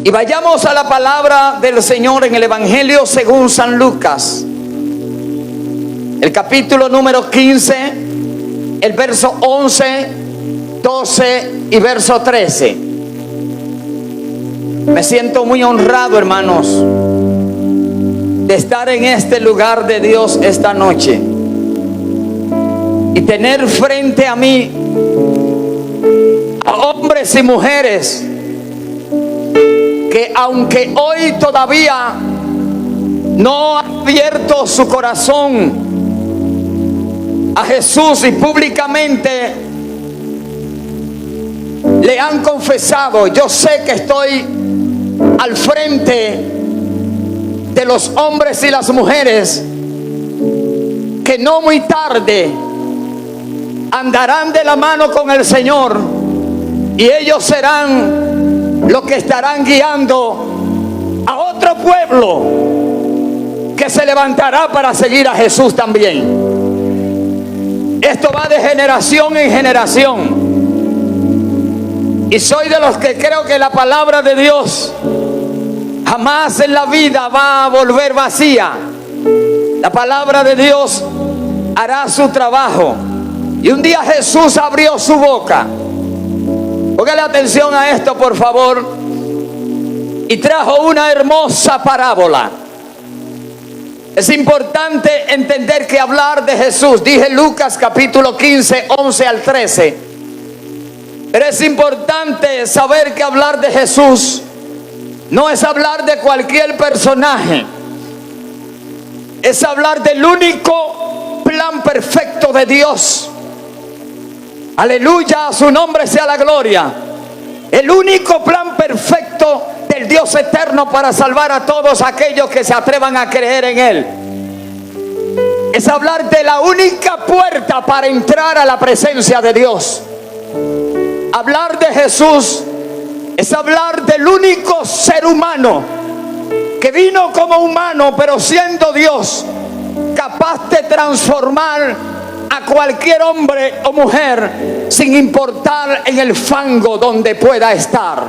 Y vayamos a la palabra del Señor en el Evangelio según San Lucas, el capítulo número 15, el verso 11, 12 y verso 13. Me siento muy honrado, hermanos, de estar en este lugar de Dios esta noche y tener frente a mí a hombres y mujeres que, aunque hoy todavía no ha abierto su corazón a Jesús y públicamente le han confesado, yo sé que estoy al frente de los hombres y las mujeres que no muy tarde andarán de la mano con el Señor, y ellos serán los que estarán guiando a otro pueblo que se levantará para seguir a Jesús también. Esto va de generación en generación, y soy de los que creo que la palabra de Dios jamás en la vida va a volver vacía. La palabra de Dios hará su trabajo. Y un día Jesús abrió su boca. Póngale atención a esto, por favor. Y trajo una hermosa parábola. Es importante entender que hablar de Jesús, dije Lucas capítulo 15, 11 al 13. Pero es importante saber que hablar de Jesús no es hablar de cualquier personaje. Es hablar del único plan perfecto de Dios. Aleluya, a su nombre sea la gloria. El único plan perfecto del Dios eterno para salvar a todos aquellos que se atrevan a creer en Él. Es hablar de la única puerta para entrar a la presencia de Dios. Hablar de Jesús es hablar del único ser humano que vino como humano, pero siendo Dios, capaz de transformar a cualquier hombre o mujer sin importar en el fango donde pueda estar.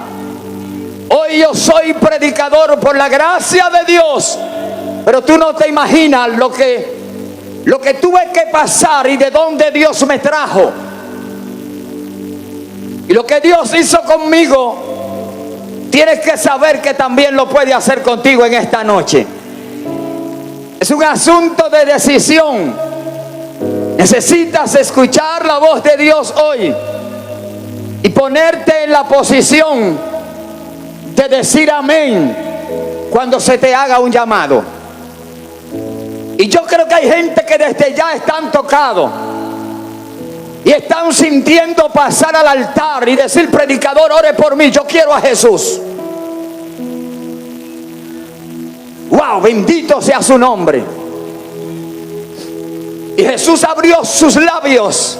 Hoy yo soy predicador por la gracia de Dios, pero tú no te imaginas lo que tuve que pasar y de dónde Dios me trajo. Y lo que Dios hizo conmigo, tienes que saber que también lo puede hacer contigo en esta noche. Es un asunto de decisión. Necesitas escuchar la voz de Dios hoy y ponerte en la posición de decir amén cuando se te haga un llamado. Y yo creo que hay gente que desde ya están tocados y están sintiendo pasar al altar y decir: predicador, ore por mí, yo quiero a Jesús. Wow, bendito sea su nombre. Y Jesús abrió sus labios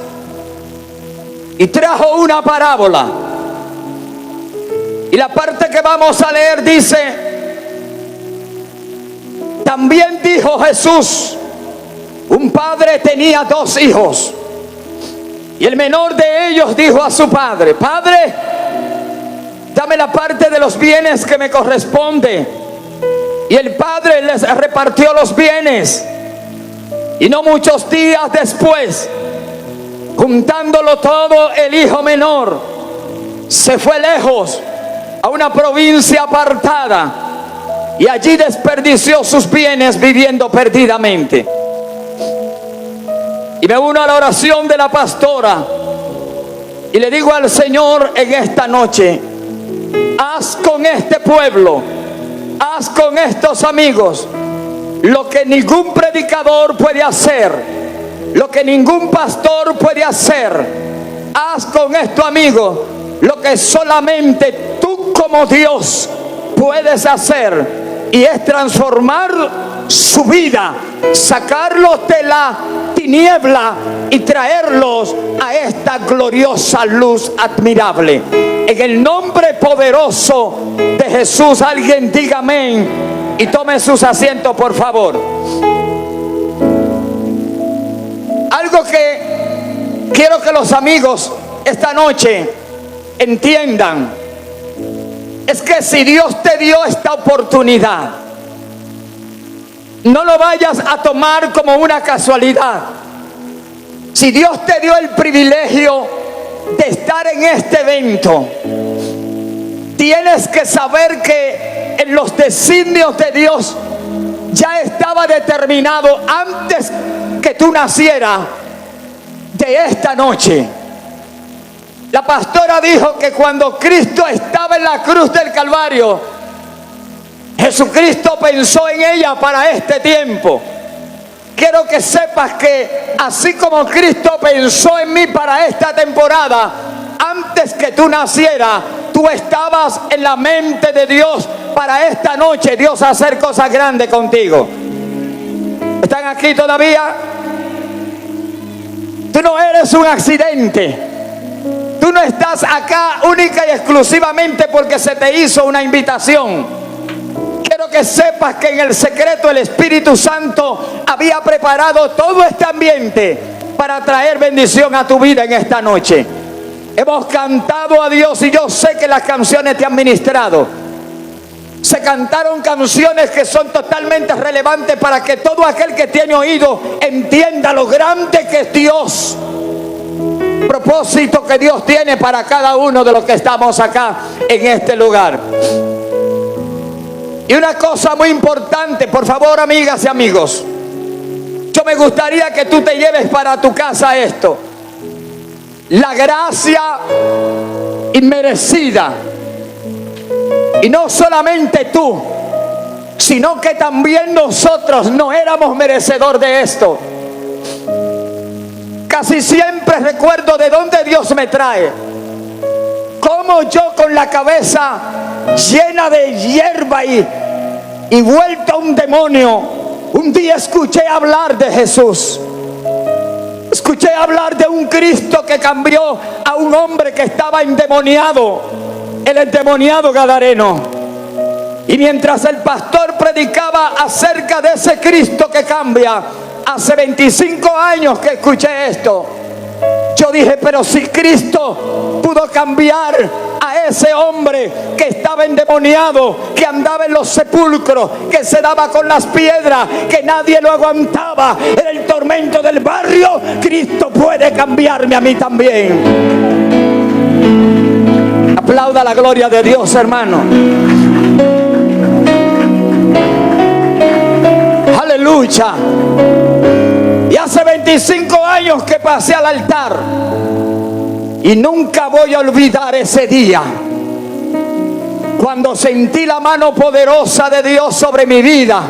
y trajo una parábola. Y la parte que vamos a leer dice: también dijo Jesús, un padre tenía 2 hijos. Y el menor de ellos dijo a su padre: Padre, dame la parte de los bienes que me corresponde. Y el padre les repartió los bienes. Y no muchos días después, juntándolo todo, el hijo menor se fue lejos a una provincia apartada y allí desperdició sus bienes viviendo perdidamente. Y me uno a la oración de la pastora y le digo al Señor en esta noche: haz con este pueblo, haz con estos amigos lo que ningún predicador puede hacer, lo que ningún pastor puede hacer. Haz con esto, amigo, lo que solamente tú como Dios puedes hacer, y es transformar su vida, sacarlos de la tiniebla y traerlos a esta gloriosa luz admirable. En el nombre poderoso de Jesús, alguien diga amén y tome sus asientos, por favor. Algo que quiero que los amigos esta noche entiendan es que si Dios te dio esta oportunidad, no lo vayas a tomar como una casualidad. Si Dios te dio el privilegio de estar en este evento, tienes que saber que en los designios de Dios ya estaba determinado antes que tú nacieras de esta noche. La pastora dijo que cuando Cristo estaba en la cruz del Calvario, Jesucristo pensó en ella para este tiempo. Quiero que sepas que así como Cristo pensó en mí para esta temporada, antes que tú nacieras, tú estabas en la mente de Dios para esta noche, Dios hacer cosas grandes contigo. ¿Están aquí todavía? Tú no eres un accidente. Tú no estás acá única y exclusivamente porque se te hizo una invitación. Quiero que sepas que en el secreto el Espíritu Santo había preparado todo este ambiente para traer bendición a tu vida en esta noche. Hemos cantado a Dios y yo sé que las canciones te han ministrado. Se cantaron canciones que son totalmente relevantes para que todo aquel que tiene oído entienda lo grande que es Dios. Propósito que Dios tiene para cada uno de los que estamos acá en este lugar. Y una cosa muy importante, por favor, amigas y amigos, yo me gustaría que tú te lleves para tu casa esto: la gracia inmerecida. Y no solamente tú, sino que también nosotros no éramos merecedores de esto. Casi siempre recuerdo de dónde Dios me trae. Cómo yo con la cabeza llena de hierba y vuelto a un demonio, un día escuché hablar de Jesús. Escuché hablar de un Cristo que cambió a un hombre que estaba endemoniado, el endemoniado gadareno. Y mientras el pastor predicaba acerca de ese Cristo que cambia, hace 25 años que escuché esto, yo dije, pero si Cristo pudo cambiar a ese hombre que estaba endemoniado, que andaba en los sepulcros, que se daba con las piedras, que nadie lo aguantaba en el tormento del barrio, Cristo puede cambiarme a mí también. Aplauda la gloria de Dios, hermano. Aleluya. Y hace 25 años que pasé al altar y nunca voy a olvidar ese día cuando sentí la mano poderosa de Dios sobre mi vida.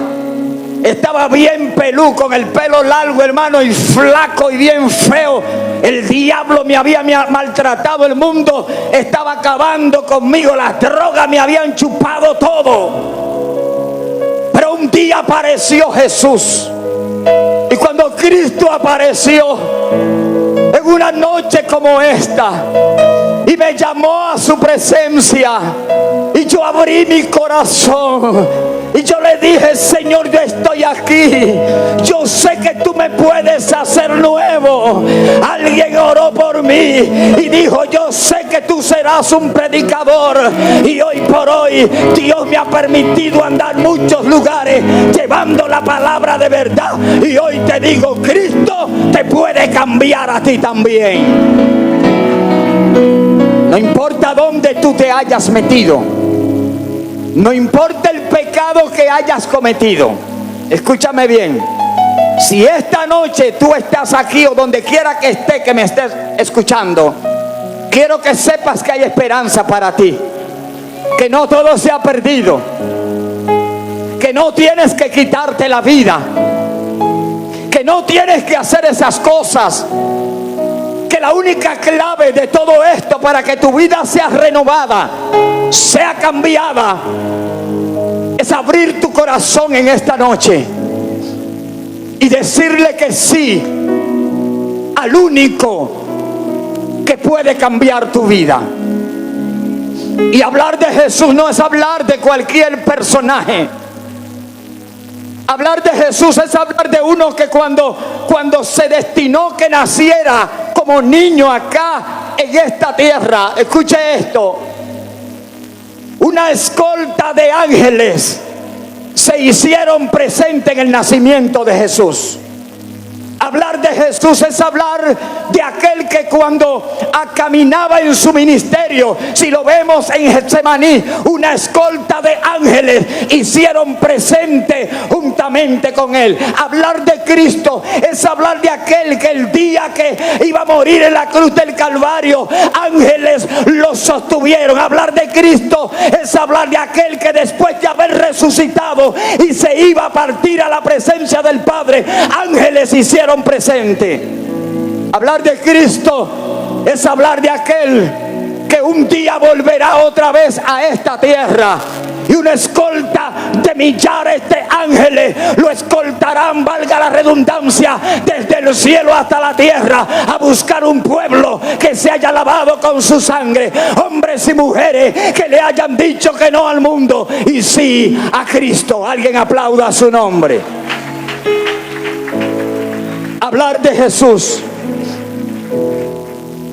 Estaba bien pelú, con el pelo largo, hermano, y flaco y bien feo. El diablo me había maltratado, el mundo estaba acabando conmigo, las drogas me habían chupado todo. Pero un día apareció Jesús. Y cuando Cristo apareció en una noche como esta y me llamó a su presencia, y yo abrí mi corazón y yo le dije, Señor, yo estoy aquí, yo sé que tú me puedes hacer nuevo. Alguien oró por mí y dijo, yo sé que tú serás un predicador. Y hoy por hoy Dios me ha permitido andar muchos lugares llevando la palabra de verdad. Y hoy te digo, Cristo te puede cambiar a ti también. No importa dónde tú te hayas metido, no importa el pecado que hayas cometido. Escúchame bien. Si esta noche tú estás aquí o donde quiera que esté, que me estés escuchando, quiero que sepas que hay esperanza para ti. Que no todo se ha perdido. Que no tienes que quitarte la vida. Que no tienes que hacer esas cosas. Que la única clave de todo esto para que tu vida sea renovada, sea cambiada, es abrir tu corazón en esta noche y decirle que sí al único que puede cambiar tu vida. Y hablar de Jesús no es hablar de cualquier personaje. Hablar de Jesús es hablar de uno que cuando se destinó que naciera como niño acá en esta tierra, escuche esto, una escolta de ángeles se hicieron presentes en el nacimiento de Jesús. Hablar de Jesús es hablar de aquel que cuando caminaba en su ministerio, si lo vemos en Getsemaní, una escolta de ángeles hicieron presente juntamente con él. Hablar de Cristo es hablar de aquel que el día que iba a morir en la cruz del Calvario, ángeles lo sostuvieron. Hablar de Cristo es hablar de aquel que después de haber resucitado y se iba a partir a la presencia del Padre, ángeles hicieron presente. Hablar de Cristo es hablar de aquel que un día volverá otra vez a esta tierra, y una escolta de millares de ángeles lo escoltarán, valga la redundancia, desde el cielo hasta la tierra, a buscar un pueblo que se haya lavado con su sangre, hombres y mujeres que le hayan dicho que no al mundo y sí a Cristo. Alguien aplauda su nombre. Hablar de Jesús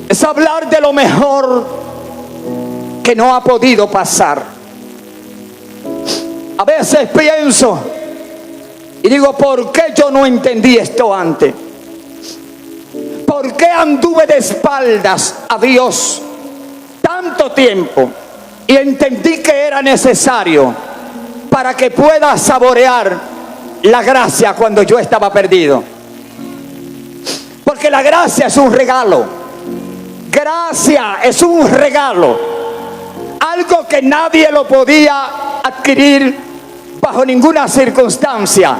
es hablar de lo mejor que no ha podido pasar. A veces pienso y digo, ¿por qué yo no entendí esto antes? ¿Por qué anduve de espaldas a Dios tanto tiempo y entendí que era necesario para que pueda saborear la gracia cuando yo estaba perdido? Porque la gracia es un regalo. Gracia es un regalo. Algo que nadie lo podía adquirir bajo ninguna circunstancia.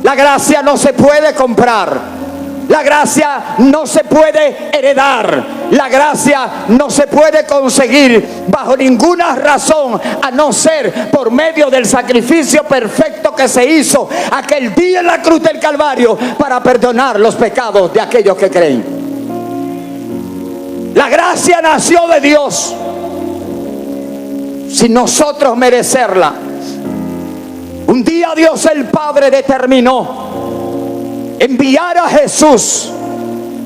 La gracia no se puede comprar. La gracia no se puede heredar. La gracia no se puede conseguir bajo ninguna razón, a no ser por medio del sacrificio perfecto que se hizo aquel día en la cruz del Calvario para perdonar los pecados de aquellos que creen. La gracia nació de Dios sin nosotros merecerla. Un día Dios el Padre determinó enviar a Jesús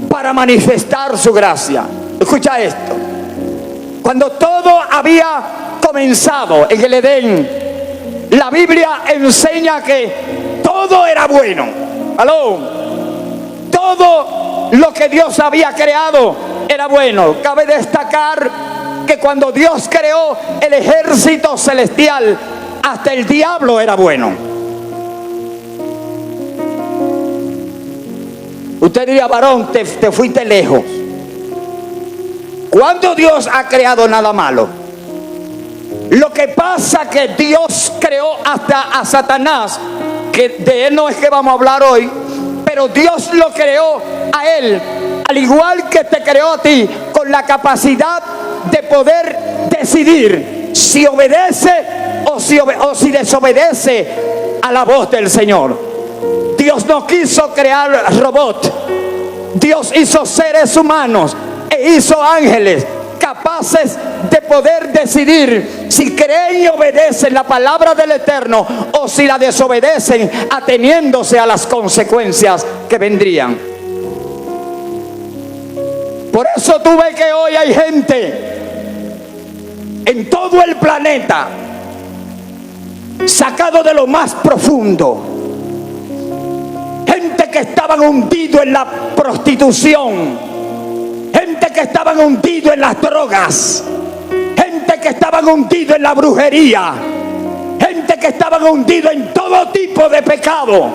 para manifestar su gracia. Escucha esto. Cuando todo había comenzado en el Edén, la Biblia enseña que todo era bueno. ¿Aló? Todo lo que Dios había creado era bueno. Cabe destacar que cuando Dios creó el ejército celestial, hasta el diablo era bueno. Usted diría, varón, te fuiste lejos. ¿Cuándo Dios ha creado nada malo? Lo que pasa que Dios creó hasta a Satanás, que de él no es que vamos a hablar hoy, pero Dios lo creó a él, al igual que te creó a ti, con la capacidad de poder decidir si obedece o si desobedece a la voz del Señor. Dios no quiso crear robots. Dios hizo seres humanos e hizo ángeles capaces de poder decidir si creen y obedecen la palabra del Eterno o si la desobedecen, ateniéndose a las consecuencias que vendrían. Por eso tú ves que hoy hay gente en todo el planeta sacado de lo más profundo, gente que estaban hundidos en la prostitución, gente que estaban hundidos en las drogas, gente que estaban hundidos en la brujería, gente que estaban hundidos en todo tipo de pecado,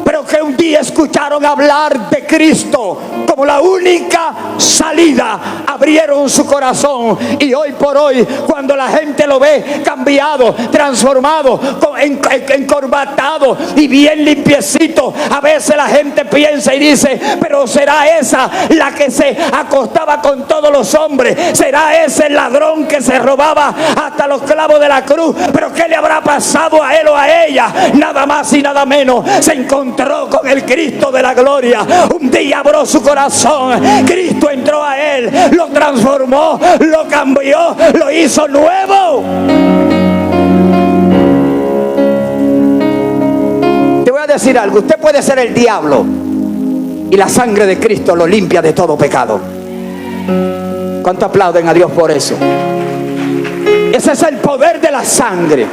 pero que un día escucharon hablar de Cristo como la única salida, abrieron su corazón, y hoy por hoy, cuando la gente lo ve cambiado, transformado, encorbatado y bien limpiecito, a veces la gente piensa y dice, pero ¿será esa la que se acostaba con todos los hombres? ¿Será ese el ladrón que se robaba hasta los clavos de la cruz? ¿Pero qué le habrá pasado a él o a ella? Nada más y nada menos, se encontró con el Cristo de la gloria. Un día abrió su corazón, Cristo entró a él, lo transformó, lo cambió, lo hizo nuevo. Te voy a decir algo, usted puede ser el diablo y la sangre de Cristo lo limpia de todo pecado. ¿Cuánto aplauden a Dios por eso? Ese es el poder de la sangre.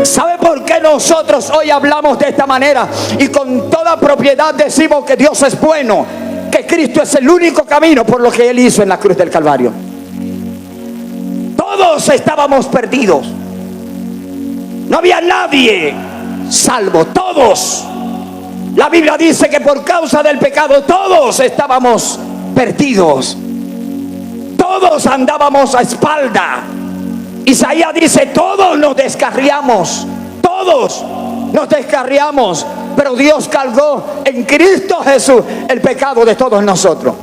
¿Sabe por qué nosotros hoy hablamos de esta manera y con toda propiedad decimos que Dios es bueno? Que Cristo es el único camino por lo que Él hizo en la cruz del Calvario. Todos estábamos perdidos. No había nadie salvo, todos. La Biblia dice que por causa del pecado todos estábamos perdidos. Todos andábamos a espalda. Isaías dice, todos nos descarriamos. Todos nos descarriamos. Pero Dios cargó en Cristo Jesús el pecado de todos nosotros.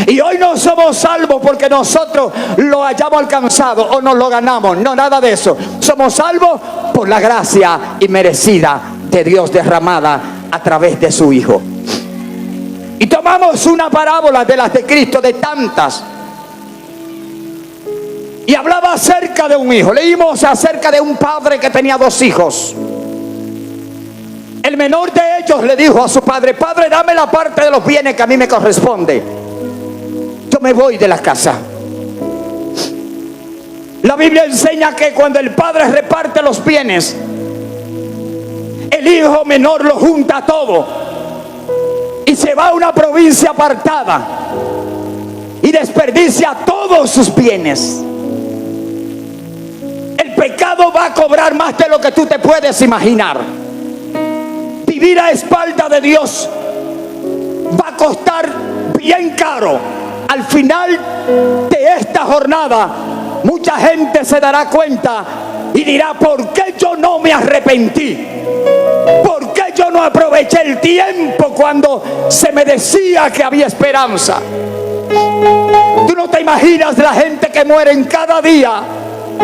Y hoy no somos salvos porque nosotros lo hayamos alcanzado o nos lo ganamos. No, nada de eso. Somos salvos por la gracia inmerecida de Dios derramada a través de su Hijo. Y tomamos una parábola de las de Cristo, de tantas. Y hablaba acerca de un hijo. Leímos acerca de un padre que tenía 2 hijos. El menor de ellos le dijo a su padre: Padre, dame la parte de los bienes que a mí me corresponde. Yo me voy de la casa. La Biblia enseña que cuando el padre reparte los bienes, el hijo menor lo junta todo y se va a una provincia apartada y desperdicia todos sus bienes. El pecado va a cobrar más de lo que tú te puedes imaginar. Vivir a espalda de Dios va a costar bien caro. Al final de esta jornada, mucha gente se dará cuenta y dirá: ¿por qué yo no me arrepentí? ¿Por qué yo no aproveché el tiempo cuando se me decía que había esperanza? Tú no te imaginas la gente que muere en cada día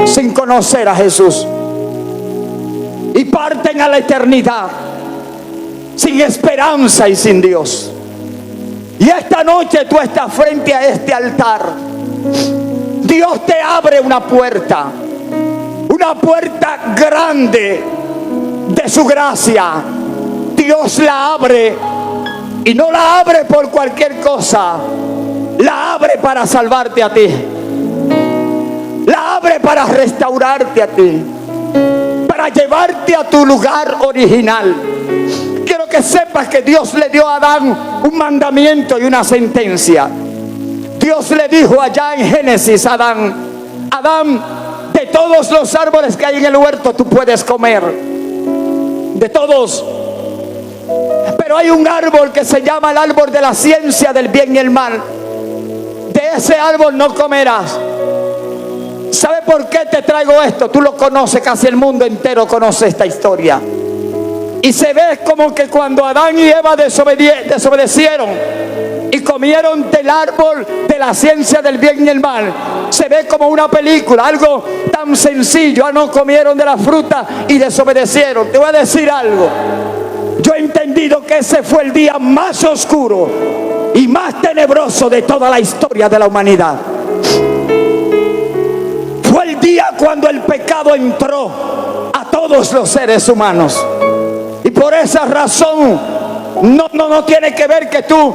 sin conocer a Jesús y parten a la eternidad sin esperanza y sin Dios. Y esta noche tú estás frente a este altar. Dios te abre una puerta grande de su gracia. Dios la abre, y no la abre por cualquier cosa. La abre para salvarte a ti. La abre para restaurarte a ti, para llevarte a tu lugar original. Quiero que sepas que Dios le dio a Adán un mandamiento y una sentencia. Dios le dijo allá en Génesis a Adán: Adán, de todos los árboles que hay en el huerto tú puedes comer, de todos, pero hay un árbol que se llama el árbol de la ciencia del bien y el mal. De ese árbol no comerás. ¿Sabe por qué te traigo esto? Tú lo conoces, casi el mundo entero conoce esta historia. Y se ve como que cuando Adán y Eva desobedecieron y comieron del árbol de la ciencia del bien y el mal, se ve como una película, algo tan sencillo. No comieron de la fruta y desobedecieron. Te voy a decir algo. Yo he entendido que ese fue el día más oscuro y más tenebroso de toda la historia de la humanidad. Fue el día cuando el pecado entró a todos los seres humanos. Y por esa razón no tiene que ver que tú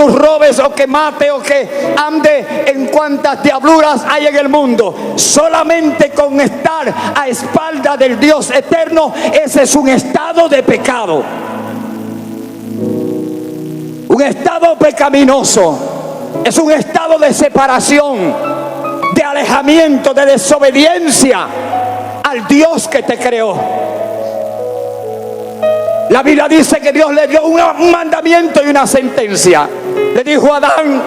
robes o que mate o que ande en cuantas diabluras hay en el mundo. Solamente con estar a espalda del Dios eterno, ese es un estado de pecado. Un estado pecaminoso. Es un estado de separación, de alejamiento, de desobediencia al Dios que te creó. La Biblia dice que Dios le dio un mandamiento y una sentencia. Le dijo a Adán: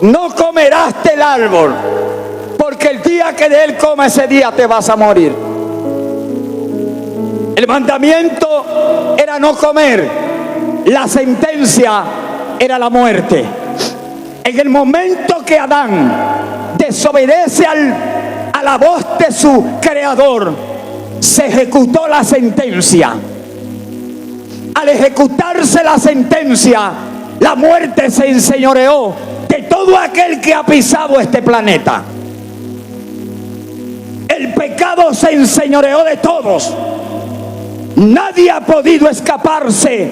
no comerás del árbol, porque el día que de él comas, ese día te vas a morir. El mandamiento era no comer, la sentencia era la muerte. En el momento que Adán desobedece a la voz de su creador, se ejecutó la sentencia. Al ejecutarse la sentencia, la muerte se enseñoreó de todo aquel que ha pisado este planeta. El pecado se enseñoreó de todos. Nadie ha podido escaparse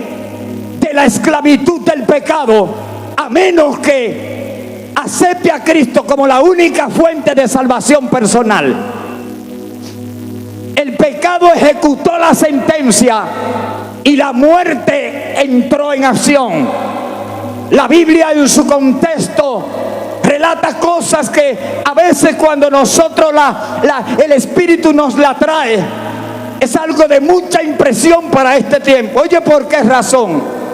de la esclavitud del pecado, a menos que acepte a Cristo como la única fuente de salvación personal. El pecado ejecutó la sentencia y la muerte entró en acción. La Biblia en su contexto relata cosas que a veces cuando nosotros el Espíritu nos la trae, es algo de mucha impresión para este tiempo. Oye, ¿por qué razón?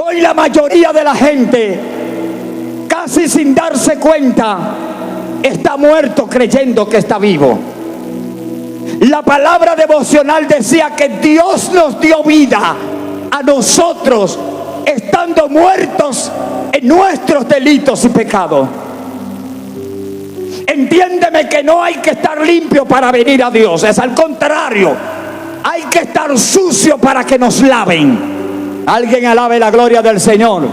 Hoy la mayoría de la gente, casi sin darse cuenta, está muerto creyendo que está vivo. La palabra devocional decía que Dios nos dio vida a nosotros estando muertos en nuestros delitos y pecados. Entiéndeme que no hay que estar limpio para venir a Dios, es al contrario, hay que estar sucio para que nos laven. Alguien alabe la gloria del Señor.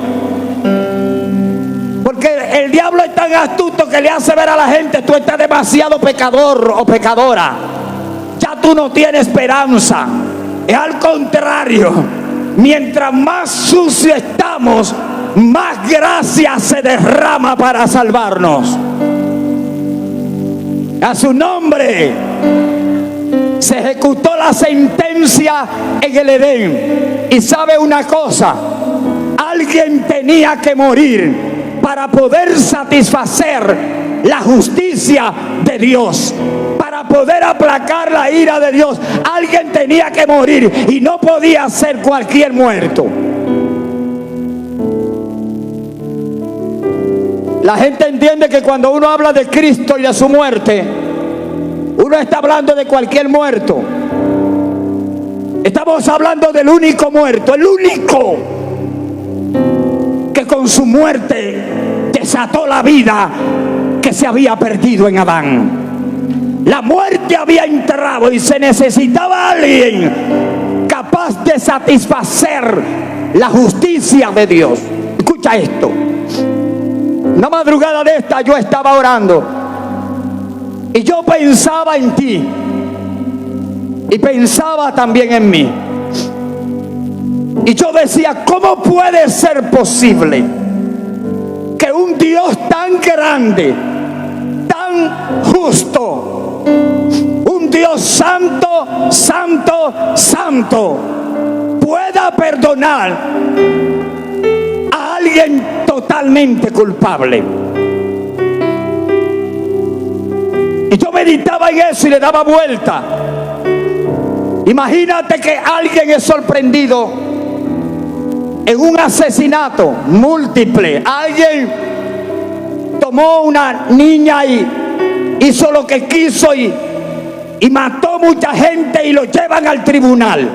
Porque el diablo es tan astuto que le hace ver a la gente: tú estás demasiado pecador o pecadora, ya tú no tienes esperanza. Es al contrario, mientras más sucio estamos, más gracia se derrama para salvarnos. A su nombre se ejecutó la sentencia en el Edén. Y sabe una cosa, alguien tenía que morir para poder satisfacer la justicia de Dios, para poder aplacar la ira de Dios. Alguien tenía que morir y no podía ser cualquier muerto. La gente entiende que cuando uno habla de Cristo y de su muerte, uno está hablando de cualquier muerto. Estamos hablando del único muerto, el único que con su muerte desató la vida que se había perdido en Adán. La muerte había entrado y se necesitaba alguien capaz de satisfacer la justicia de Dios. Escucha esto. Una madrugada de esta yo estaba orando y yo pensaba en ti y pensaba también en mí. Y yo decía: ¿cómo puede ser posible que un Dios tan grande, tan justo, un Dios santo, santo, santo, pueda perdonar a alguien totalmente culpable? Y yo meditaba en eso y le daba vuelta. Imagínate que alguien es sorprendido en un asesinato múltiple. Alguien tomó una niña y hizo lo que quiso y mató mucha gente y lo llevan al tribunal.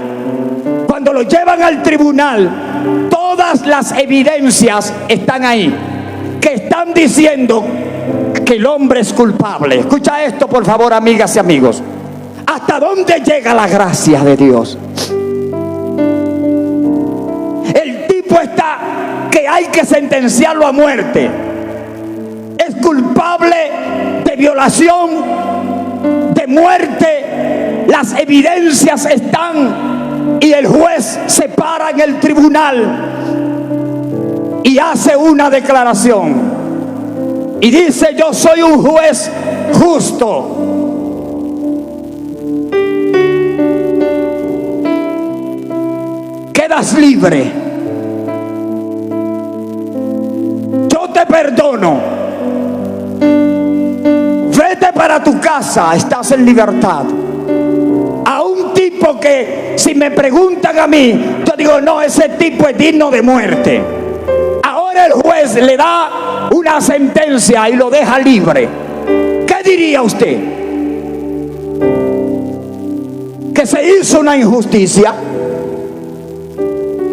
Cuando lo llevan al tribunal, todas las evidencias están ahí, que están diciendo que el hombre es culpable. Escucha esto, por favor, amigas y amigos. ¿Hasta dónde llega la gracia de Dios? El tipo está que hay que sentenciarlo a muerte. Es culpable de violación, de muerte. Las evidencias están y el juez se para en el tribunal y hace una declaración y dice: yo soy un juez justo. Quedas libre. Yo te perdono. Vete para tu casa, estás en libertad. A un tipo que, si me preguntan a mí, yo digo: no, ese tipo es digno de muerte. Ahora el juez le da una sentencia y lo deja libre. ¿Qué diría usted? ¿Que se hizo una injusticia?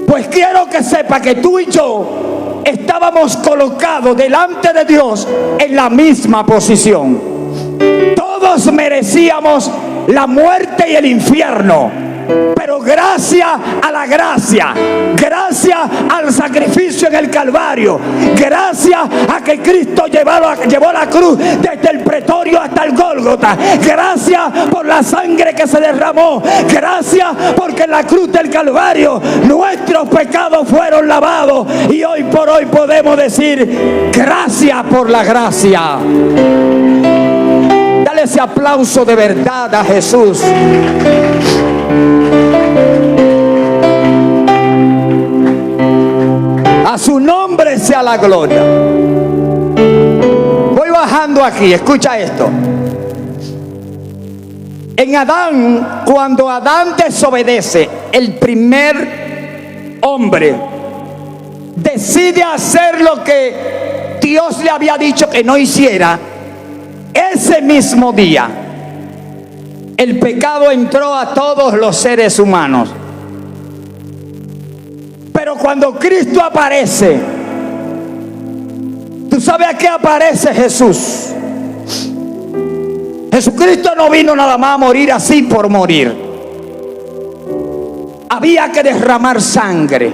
Pues quiero que sepa que tú y yo estábamos colocados delante de Dios en la misma posición. Todos merecíamos la muerte y el infierno, Pero gracias a la gracia, gracias al sacrificio en el Calvario, gracias a que Cristo llevó la cruz desde el pretorio hasta el Gólgota, gracias por la sangre que se derramó, gracias porque en la cruz del Calvario nuestros pecados fueron lavados, y hoy por hoy podemos decir gracias por la gracia. Dale ese aplauso de verdad a Jesús. A su nombre sea la gloria. Voy bajando aquí, escucha esto. En Adán, cuando Adán desobedece, el primer hombre decide hacer lo que Dios le había dicho que no hiciera. Ese mismo día, el pecado entró a todos los seres humanos. Pero cuando Cristo aparece, ¿tú sabes a qué aparece Jesús? Jesucristo no vino nada más a morir así por morir. Había que derramar sangre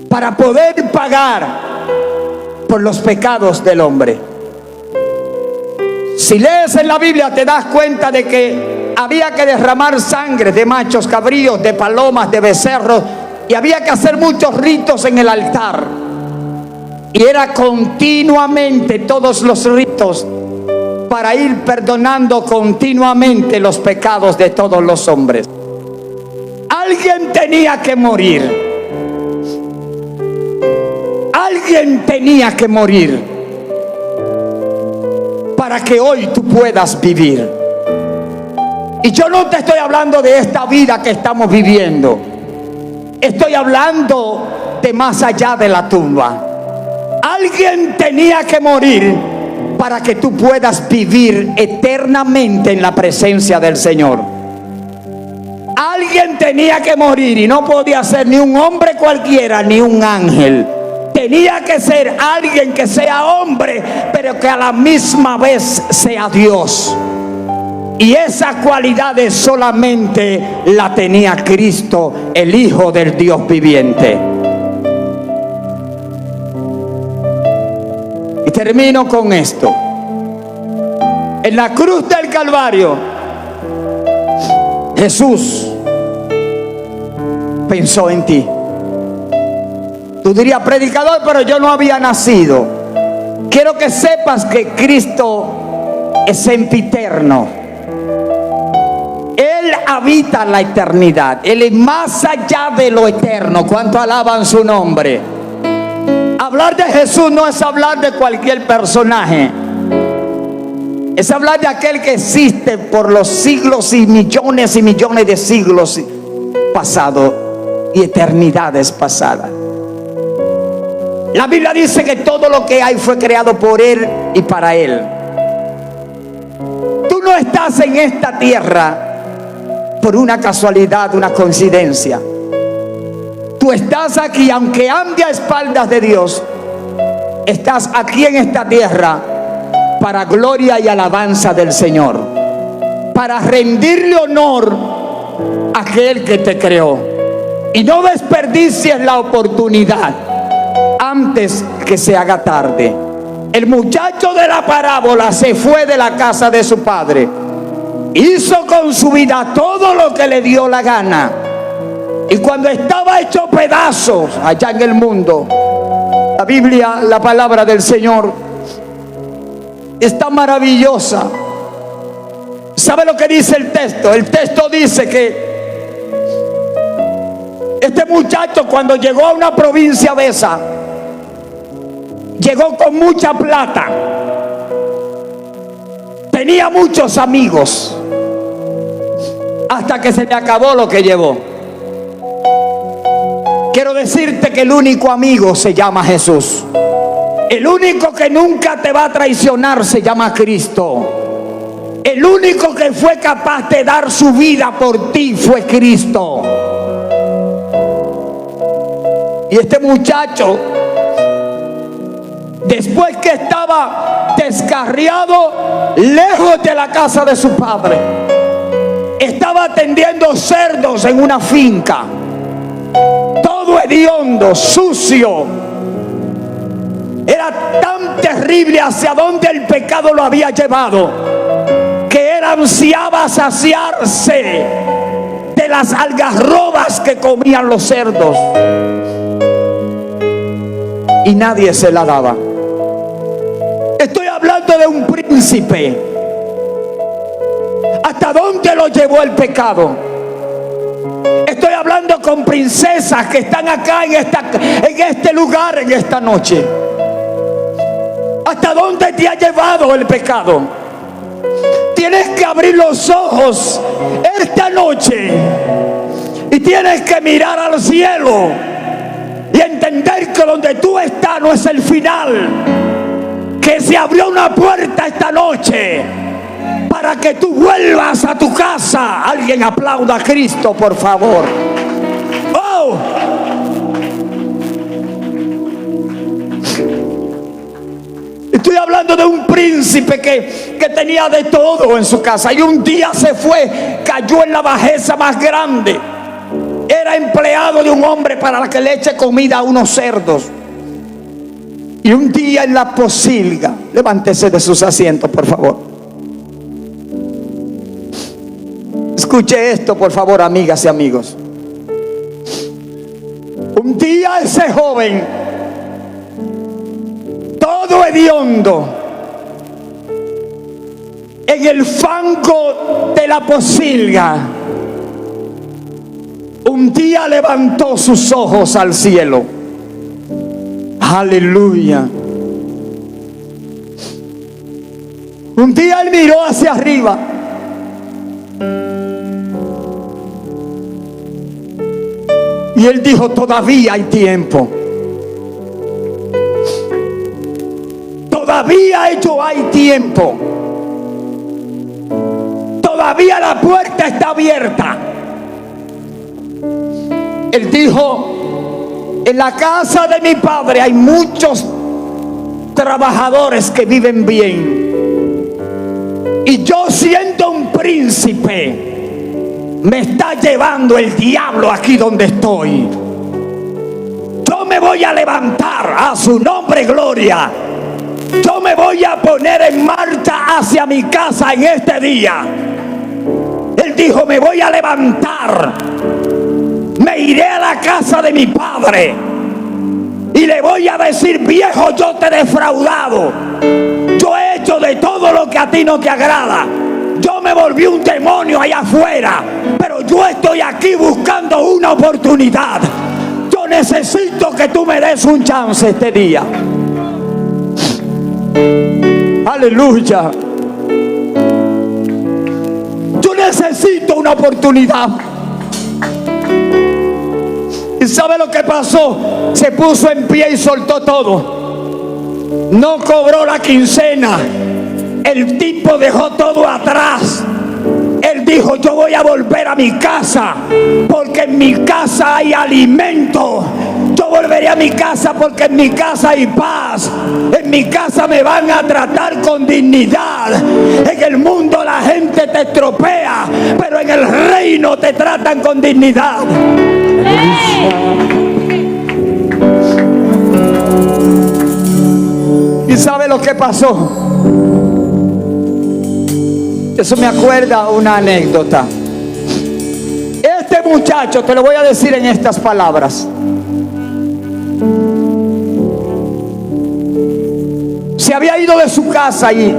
para poder pagar por los pecados del hombre. Si lees en la Biblia te das cuenta de que había que derramar sangre de machos cabríos, de palomas, de becerros, y había que hacer muchos ritos en el altar. Y era continuamente todos los ritos para ir perdonando continuamente los pecados de todos los hombres. Alguien tenía que morir. Alguien tenía que morir para que hoy tú puedas vivir. Y yo no te estoy hablando de esta vida que estamos viviendo. Estoy hablando de más allá de la tumba. Alguien tenía que morir para que tú puedas vivir eternamente en la presencia del Señor. Alguien tenía que morir, y no podía ser ni un hombre cualquiera ni un ángel. Tenía que ser alguien que sea hombre, pero que a la misma vez sea Dios. Y esas cualidades solamente la tenía Cristo, el Hijo del Dios viviente. Y termino con esto. En la cruz del Calvario, Jesús pensó en ti. Tú dirías, predicador, pero yo no había nacido. Quiero que sepas que Cristo es sempiterno. Él habita la eternidad. Él es más allá de lo eterno. ¿Cuánto alaban su nombre? Hablar de Jesús no es hablar de cualquier personaje. Es hablar de aquel que existe por los siglos y millones de siglos pasados y eternidades pasadas. La Biblia dice que todo lo que hay fue creado por Él y para Él. Tú no estás en esta tierra por una casualidad, una coincidencia. Tú estás aquí, aunque ande a espaldas de Dios, estás aquí en esta tierra para gloria y alabanza del Señor, para rendirle honor a aquel que te creó. Y no desperdicies la oportunidad antes que se haga tarde. El muchacho de la parábola se fue de la casa de su padre, hizo con su vida todo lo que le dio la gana, y cuando estaba hecho pedazos allá en el mundo, la Biblia, la palabra del Señor está maravillosa. ¿Sabe lo que dice el texto? El texto dice que este muchacho, cuando llegó a una provincia de esa, llegó con mucha plata, tenía muchos amigos, hasta que se le acabó lo que llevó. Quiero decirte que el único amigo se llama Jesús. El único que nunca te va a traicionar se llama Cristo. El único que fue capaz de dar su vida por ti fue Cristo. Y este muchacho, después que estaba descarriado, lejos de la casa de su padre, estaba atendiendo cerdos en una finca, todo hediondo, sucio. Era tan terrible hacia donde el pecado lo había llevado, que él ansiaba saciarse de las algarrobas que comían los cerdos, y nadie se la daba. Estoy hablando de un príncipe. ¿Hasta dónde lo llevó el pecado? Estoy hablando con princesas que están acá en este lugar, en esta noche. ¿Hasta dónde te ha llevado el pecado? Tienes que abrir los ojos esta noche y tienes que mirar al cielo y entender que donde tú estás no es el final, que se abrió una puerta esta noche para que tú vuelvas a tu casa. Alguien aplauda a Cristo, por favor. ¡Oh! Estoy hablando de un príncipe que tenía de todo en su casa, y un día se fue, cayó en la bajeza más grande. Era empleado de un hombre para que le eche comida a unos cerdos. Y un día en la posilga, levántese de sus asientos, por favor. Escuche esto, por favor, amigas y amigos. Un día ese joven, todo hediondo, en el fango de la posilga, un día levantó sus ojos al cielo. Aleluya. Un día él miró hacia arriba y él dijo: todavía hay tiempo. Todavía hay tiempo. Todavía la puerta está abierta. Él dijo: en la casa de mi padre hay muchos trabajadores que viven bien, y yo, siendo un príncipe, me está llevando el diablo aquí donde estoy. Yo me voy a levantar, a su nombre gloria. Yo me voy a poner en marcha hacia mi casa en este día. Él dijo: me voy a levantar, me iré a la casa de mi padre y le voy a decir: viejo, yo te he defraudado, yo he hecho de todo lo que a ti no te agrada, yo me volví un demonio allá afuera, pero yo estoy aquí buscando una oportunidad. Yo necesito que tú me des un chance este día. Aleluya. Yo necesito una oportunidad. ¿Y sabe lo que pasó? Se puso en pie y soltó todo. No cobró la quincena. El tipo dejó todo atrás. Él dijo: yo voy a volver a mi casa, porque en mi casa hay alimento. Yo volveré a mi casa porque en mi casa hay paz. En mi casa me van a tratar con dignidad. En el mundo la gente te estropea, pero en el reino te tratan con dignidad. ¿Y sabe lo que pasó? Eso me acuerda una anécdota. Este muchacho, te lo voy a decir en estas palabras, se había ido de su casa y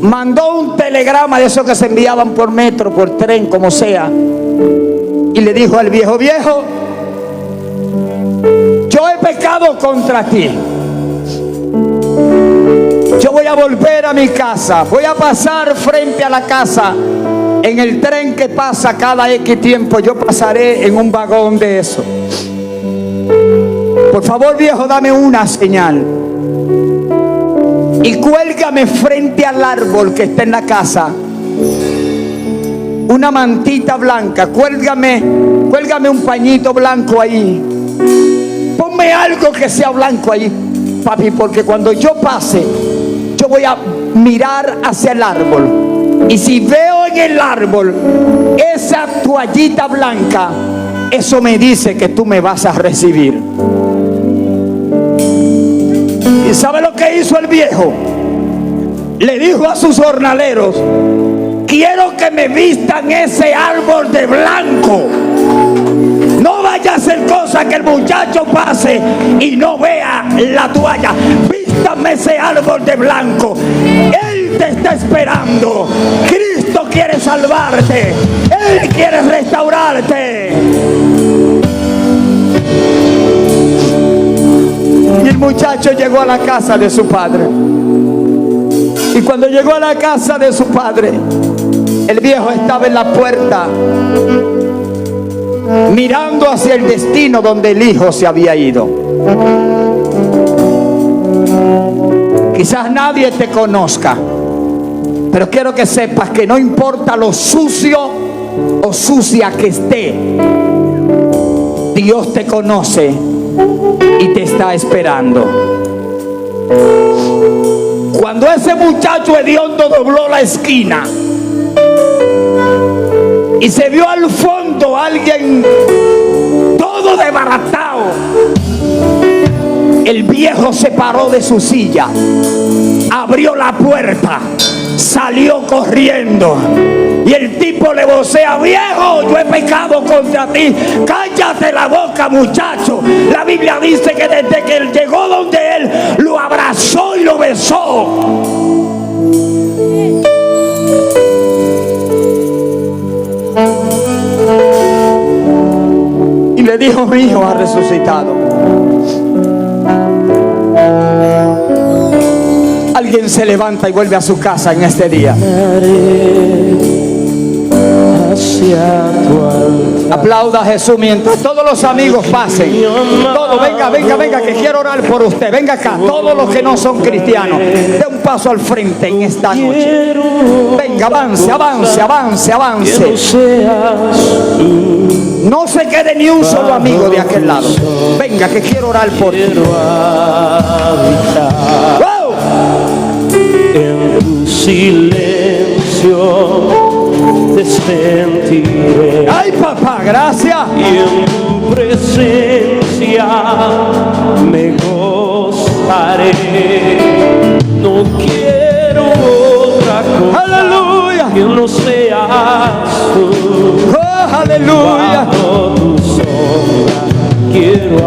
mandó un telegrama de esos que se enviaban por metro, por tren, como sea, y le dijo al viejo: viejo, yo he pecado contra ti, yo voy a volver a mi casa, voy a pasar frente a la casa. En el tren que pasa cada X tiempo, yo pasaré en un vagón de eso. Por favor, viejo, dame una señal y cuélgame frente al árbol que está en la casa una mantita blanca. Cuélgame un pañito blanco ahí. Ponme algo que sea blanco ahí, papi, porque cuando yo pase, yo voy a mirar hacia el árbol, y si veo en en el árbol esa toallita blanca, eso me dice que tú me vas a recibir. ¿Y sabe lo que hizo el viejo? Le dijo a sus jornaleros: quiero que me vistan ese árbol de blanco. No vaya a ser cosa que el muchacho pase y no vea la toalla. Vístame ese árbol de blanco. Él te está esperando. Cristo quiere salvarte. Él quiere restaurarte. Y el muchacho llegó a la casa de su padre. Y cuando llegó a la casa de su padre, el viejo estaba en la puerta, mirando hacia el destino donde el hijo se había ido. Quizás nadie te conozca, pero quiero que sepas que no importa lo sucio o sucia que esté, Dios te conoce y te está esperando. Cuando ese muchacho hediondo dobló la esquina y se vio al fondo alguien todo desbaratado, el viejo se paró de su silla, abrió la puerta, salió corriendo. Y el tipo le vocea: viejo, yo he pecado contra ti. Cállate la boca, muchacho. La Biblia dice que desde que él llegó donde él, lo abrazó y lo besó. Y le dijo: mi hijo ha resucitado. Alguien se levanta y vuelve a su casa en este día. Aplauda a Jesús mientras todos los amigos pasen. Todo, venga, que quiero orar por usted. Venga acá, todos los que no son cristianos, dé un paso al frente en esta noche. Venga, avance. No se quede ni un solo amigo de aquel lado. Venga, que quiero orar por ti. ¡Wow! En tu silencio te sentiré. Ay, papá, gracias. Y en tu presencia me gozaré. No quiero otra cosa. Aleluya. Que no seas tú. Oh, aleluya. Bajo tu sombra quiero